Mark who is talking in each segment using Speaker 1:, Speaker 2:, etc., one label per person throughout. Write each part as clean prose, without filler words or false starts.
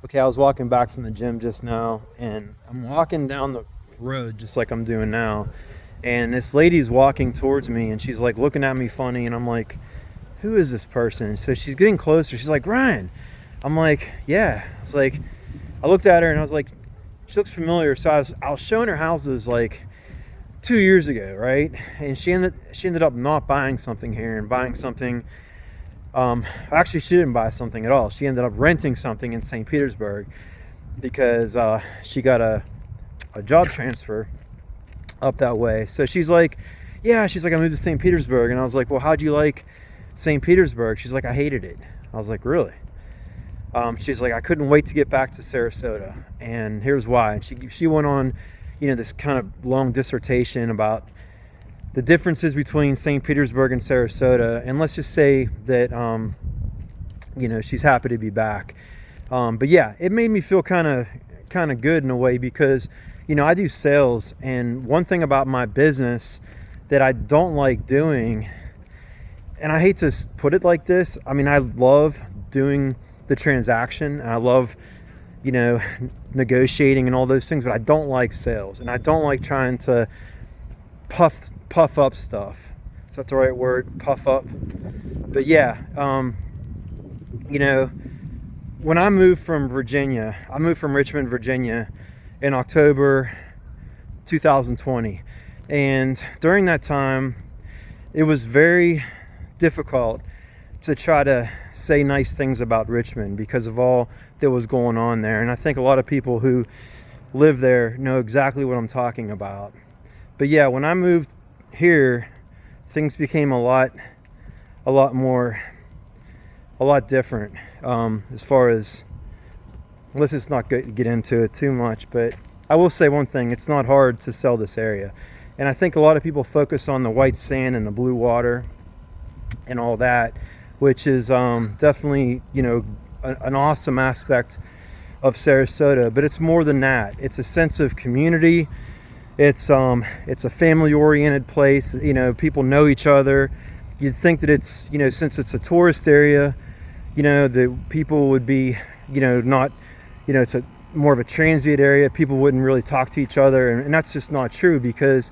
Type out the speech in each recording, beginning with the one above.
Speaker 1: Okay, I was walking back from the gym just now, and I'm walking down the road just like I'm doing now. And this lady's walking towards me, and she's like looking at me funny, and I'm like, who is this person? So she's getting closer. She's like, Ryan. I'm like, yeah. It's like, I looked at her and I was like, she looks familiar. So I was showing her houses like 2 years ago, right? And she ended up not buying something here and buying something. Actually, she didn't buy something at all. She ended up renting something in St. Petersburg because she got a job transfer up that way. So she's like, yeah, she's like, I moved to St. Petersburg. And I was like, well, how'd you like St. Petersburg? She's like, I hated it. I was like, really? She's like, I couldn't wait to get back to Sarasota. And here's why. And she went on, this kind of long dissertation about the differences between St. Petersburg and Sarasota. And let's just say that, she's happy to be back. But yeah, it made me feel kind of good in a way because, I do sales. And one thing about my business that I don't like doing, and I hate to put it like this, I mean, I love doing the transaction. I love, negotiating and all those things, but I don't like sales. And I don't like trying to puff up stuff. Is that the right word? Puff up. But yeah, when I moved from Richmond, Virginia in October 2020. And during that time, it was very difficult to try to say nice things about Richmond because of all that was going on there. And I think a lot of people who live there know exactly what I'm talking about. But yeah, when I moved here, things became a lot different. As far as, let's just not get into it too much, but I will say one thing, it's not hard to sell this area. And I think a lot of people focus on the white sand and the blue water and all that, which is definitely, an awesome aspect of Sarasota, but it's more than that. It's a sense of community. It's a family-oriented place. People know each other. You'd think that it's, since it's a tourist area, the people would be, not, it's a more of a transient area. People wouldn't really talk to each other, and that's just not true because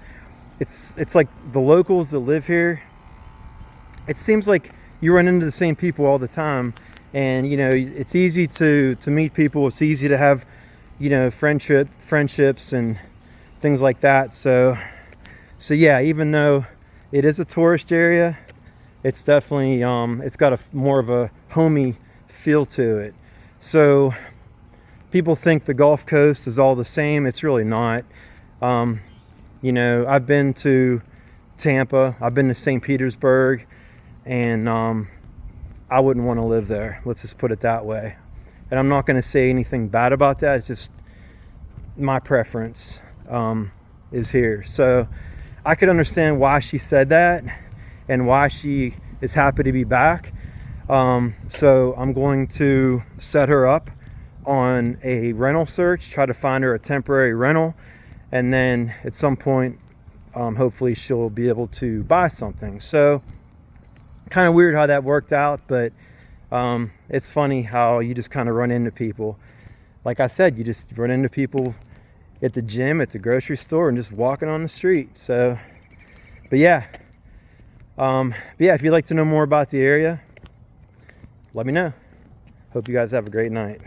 Speaker 1: it's like the locals that live here. It seems like you run into the same people all the time, and it's easy to meet people. It's easy to have friendships and things like that. So yeah, even though it is a tourist area, it's definitely it's got more of a homey feel to it. So people think the Gulf Coast is all the same. It's really not. I've been to Tampa, I've been to St. Petersburg, and I wouldn't want to live there. Let's just put it that way. And I'm not going to say anything bad about that. It's just my preference is here. So I could understand why she said that and why she is happy to be back. So I'm going to set her up on a rental search, try to find her a temporary rental, and then at some point, hopefully she'll be able to buy something. So kind of weird how that worked out, but it's funny how you just kind of run into people. Like I said, you just run into people at the gym, at the grocery store, and just walking on the street. So, but yeah, if you'd like to know more about the area, let me know. Hope you guys have a great night.